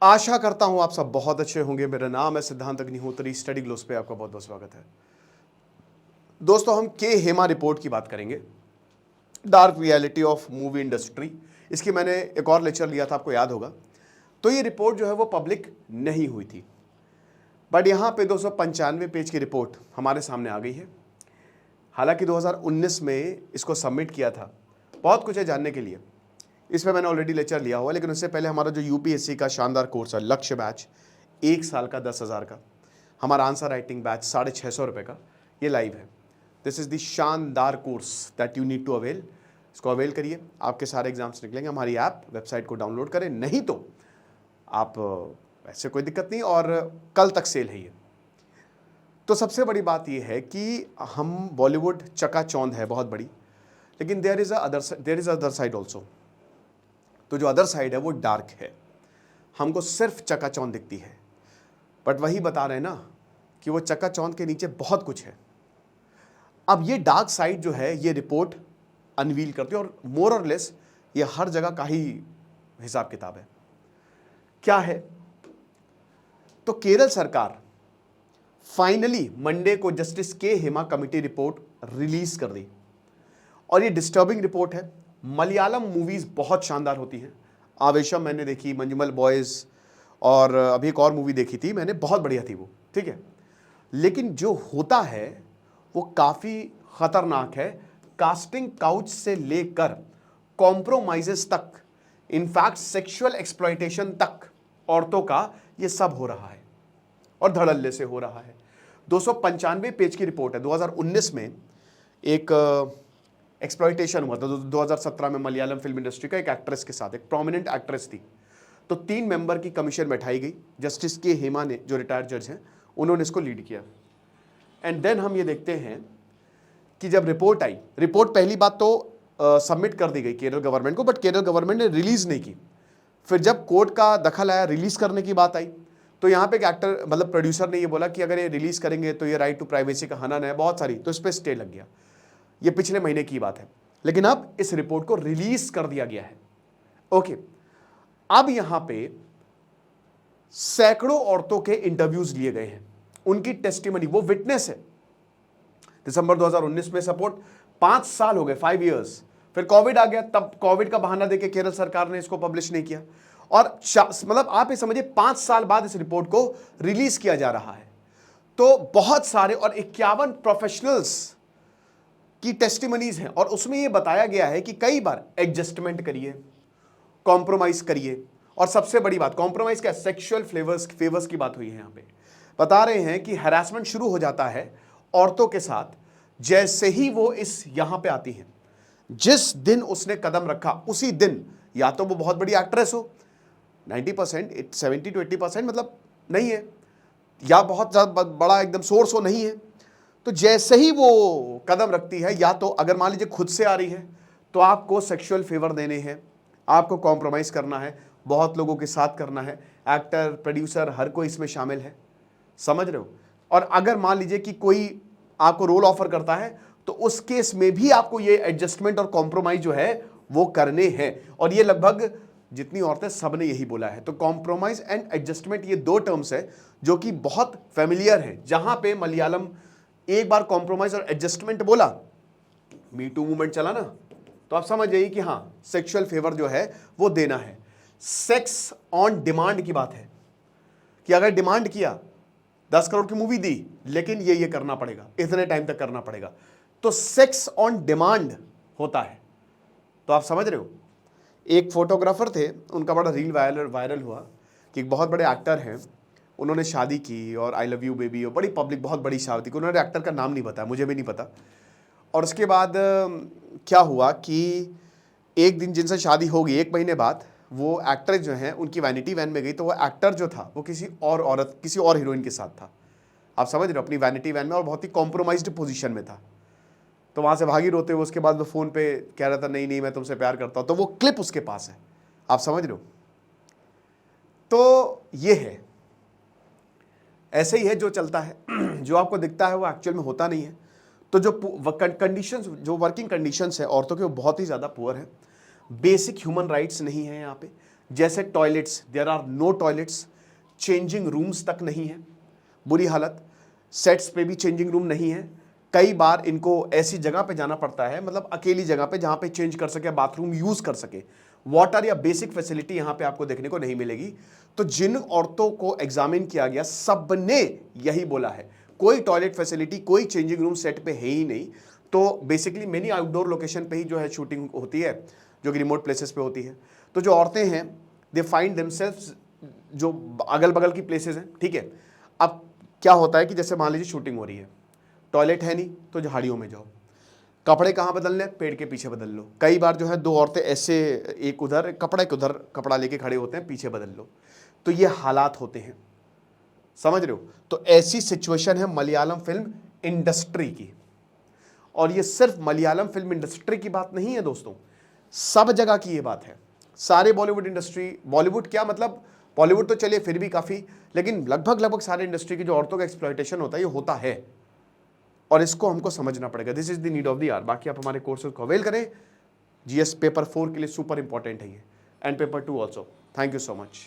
आशा करता हूं आप सब बहुत अच्छे होंगे। मेरा नाम है सिद्धांत अग्निहोत्री। स्टडी ग्लोस पे आपका बहुत बहुत स्वागत है। दोस्तों, हम के हेमा रिपोर्ट की बात करेंगे, dark reality of movie industry. इसकी मैंने एक और लेक्चर लिया था, आपको याद होगा। तो ये रिपोर्ट जो है वो पब्लिक नहीं हुई थी, बट यहाँ पे 295 पेज की रिपोर्ट हमारे सामने आ गई है। हालांकि 2019 में इसको सबमिट किया था। बहुत कुछ है जानने के लिए, इस पर मैंने ऑलरेडी लेक्चर लिया हुआ। लेकिन उससे पहले हमारा जो यूपीएससी का शानदार कोर्स है, लक्ष्य बैच, 1 साल का 10,000 का, हमारा आंसर राइटिंग बैच 650 रुपये का, ये लाइव है। दिस इज द शानदार course that you need to avail. इसको अवेल करिए, आपके सारे एग्जाम्स निकलेंगे। हमारी ऐप वेबसाइट को डाउनलोड करें, नहीं तो आप ऐसे कोई दिक्कत नहीं, और कल तक सेल है ये। तो सबसे बड़ी बात ये है कि हम बॉलीवुड चकाचौंध है बहुत बड़ी, लेकिन there is other side also. तो जो अदर साइड है वो डार्क है। हमको सिर्फ चकाचौंध दिखती है, बट वही बता रहे हैं ना कि वो चकाचौंध के नीचे बहुत कुछ है। अब ये डार्क साइड जो है ये रिपोर्ट अनवील करती है, और मोर और लेस ये हर जगह का ही हिसाब किताब है। क्या है? तो केरल सरकार फाइनली मंडे को जस्टिस के हेमा कमेटी रिपोर्ट रिलीज कर दी, और ये डिस्टर्बिंग रिपोर्ट है। मलयालम मूवीज बहुत शानदार होती हैं। आवेशम मैंने देखी, मंजुमल बॉयज, और अभी एक और मूवी देखी थी मैंने, बहुत बढ़िया थी वो, ठीक है। लेकिन जो होता है वो काफ़ी खतरनाक है। कास्टिंग काउच से लेकर कॉम्प्रोमाइजेस तक, इनफैक्ट सेक्सुअल एक्सप्लॉयटेशन तक औरतों का ये सब हो रहा है, और धड़ल्ले से हो रहा है। 295 पेज की रिपोर्ट है। 2019 में एक एक्सप्लॉयटेशन हुआ था। 2017 में मलयालम फिल्म इंडस्ट्री का एक एक्ट्रेस के साथ, एक प्रोमिनेंट एक्ट्रेस थी। तो 3 मेंबर की कमीशन बैठाई गई। जस्टिस के हेमा ने, जो रिटायर्ड जज हैं, उन्होंने इसको लीड किया। एंड देन हम ये देखते हैं कि जब रिपोर्ट आई, रिपोर्ट पहली बात तो सबमिट कर दी गई केरल गवर्नमेंट को, बट केरल गवर्नमेंट ने रिलीज नहीं की। फिर जब कोर्ट का दखल आया, रिलीज करने की बात आई, तो यहाँ पे एक एक्टर, मतलब प्रोड्यूसर ने ये बोला कि अगर ये रिलीज करेंगे तो ये राइट टू प्राइवेसी का हनन है, बहुत सारी, तो इस पर स्टे लग गया। ये पिछले महीने की बात है। लेकिन अब इस रिपोर्ट को रिलीज कर दिया गया है। ओके, अब यहां पे सैकड़ों औरतों के इंटरव्यूज लिए गए हैं, उनकी टेस्टिमनी, वो विटनेस है। दिसंबर 2019 में सपोर्ट, 5 साल हो गए, 5 इयर्स। फिर कोविड आ गया, तब कोविड का बहाना देके केरल सरकार ने इसको पब्लिश नहीं किया, और मतलब आप ये समझिए 5 साल बाद इस रिपोर्ट को रिलीज किया जा रहा है। तो बहुत सारे, और 51 प्रोफेशनल्स की टेस्टिमनीज हैं, और उसमें यह बताया गया है कि कई बार एडजस्टमेंट करिए, कॉम्प्रोमाइज करिए, और सबसे बड़ी बात, कॉम्प्रोमाइज क्या, सेक्सुअल फेवर्स की बात हुई है। यहां पे बता रहे हैं कि हैरासमेंट शुरू हो जाता है औरतों के साथ जैसे ही वो इस यहां पे आती हैं। जिस दिन उसने कदम रखा उसी दिन, या तो वो बहुत बड़ी एक्ट्रेस हो, 90%, 70 to 80% मतलब नहीं है, या बहुत ज्यादा बड़ा एकदम सोर्स हो, नहीं है। तो जैसे ही वो कदम रखती है, या तो अगर मान लीजिए खुद से आ रही है, तो आपको सेक्सुअल फेवर देने हैं, आपको कॉम्प्रोमाइज करना है, बहुत लोगों के साथ करना है। एक्टर, प्रोड्यूसर, हर कोई इसमें शामिल है, समझ रहे हो। और अगर मान लीजिए कि कोई आपको रोल ऑफर करता है, तो उस केस में भी आपको ये एडजस्टमेंट और कॉम्प्रोमाइज जो है वो करने हैं। और ये लगभग जितनी औरतें, सब ने यही बोला है। तो कॉम्प्रोमाइज एंड एडजस्टमेंट, ये 2 टर्म्स है जो कि बहुत फेमिलियर है। जहां पे मलयालम एक बार कॉम्प्रोमाइज और एडजस्टमेंट बोला, मी टू मूवमेंट चला ना, तो आप समझ जाइए कि हां, सेक्सुअल फेवर जो है वो देना है। सेक्स ऑन डिमांड की बात है कि अगर डिमांड किया, 10 करोड़ की मूवी दी, लेकिन ये करना पड़ेगा, इतने टाइम तक करना पड़ेगा, तो सेक्स ऑन डिमांड होता है। तो आप समझ रहे हो। एक फोटोग्राफर थे, उनका बड़ा रील वायरल हुआ कि एक बहुत बड़े एक्टर हैं, उन्होंने शादी की, और आई लव यू बेबी, और बड़ी पब्लिक, बहुत बड़ी शादी की। उन्होंने एक्टर का नाम नहीं बताया, मुझे भी नहीं पता। और उसके बाद क्या हुआ कि एक दिन जिनसे शादी होगी, 1 महीने बाद, वो एक्ट्रेस जो हैं उनकी वैनिटी वैन में गई, तो वो एक्टर जो था वो किसी और औरत, किसी और हीरोइन के साथ था। आप समझ रहे हो, अपनी वैनिटी वैन में, और बहुत ही कॉम्प्रोमाइज्ड पोजीशन में था। तो वहाँ से भागी रोते हुए, उसके बाद वो फ़ोन पे कह रहा था, नहीं नहीं मैं तुमसे प्यार करता हूँ। तो वो क्लिप उसके पास है, आप समझ रहे हो। तो ये है, ऐसे ही है जो चलता है। जो आपको दिखता है वो एक्चुअल में होता नहीं है। तो जो कंडीशंस, जो वर्किंग कंडीशंस है औरतों के, वो बहुत ही ज़्यादा पुअर है। बेसिक ह्यूमन राइट्स नहीं है यहाँ पे, जैसे toilets, there are no toilets, changing rooms तक नहीं है, बुरी हालत, सेट्स पे भी चेंजिंग रूम नहीं है, कई बार इनको ऐसी जगह पे जाना पड़ता है, मतलब अकेली जगह पे जहां पे चेंज कर सके, बाथरूम यूज कर सके, वाटर या बेसिक फैसिलिटी यहां पे आपको देखने को नहीं मिलेगी। तो जिन औरतों को एग्जामिन किया गया सबने यही बोला है, कोई टॉयलेट फैसिलिटी, कोई चेंजिंग रूम सेट पे है ही नहीं। तो बेसिकली मेनी आउटडोर लोकेशन पे ही जो है शूटिंग होती है, जो कि रिमोट प्लेसेस पे होती है। तो जो औरतें हैं दे फाइंड देमसेल्व्स जो अगल बगल की प्लेसेस हैं, ठीक है। अब क्या होता है कि जैसे मान लीजिए शूटिंग हो रही है, टॉयलेट है नहीं तो झाड़ियों में जाओ, कपड़े कहाँ बदलने, पेड़ के पीछे बदल लो। कई बार जो है दो औरतें ऐसे, एक उधर कपड़ा एक उधर कपड़ा लेके खड़े होते हैं, पीछे बदल लो। तो ये हालात होते हैं, समझ रहे हो। तो ऐसी सिचुएशन है मलयालम फिल्म इंडस्ट्री की। और ये सिर्फ मलयालम फिल्म इंडस्ट्री की बात नहीं है दोस्तों, सब जगह की ये बात है। सारे बॉलीवुड इंडस्ट्री, बॉलीवुड क्या मतलब, बॉलीवुड तो चलिए फिर भी काफी, लेकिन लगभग सारे इंडस्ट्री की जो औरतों का एक्सप्लॉयटेशन होता है, ये होता है और इसको हमको समझना पड़ेगा। This is the need of the hour. बाकी आप हमारे कोर्सेज को अवेल करें, जीएस पेपर 4 के लिए सुपर इंपॉर्टेंट है ये, and paper 2 also. Thank you so much.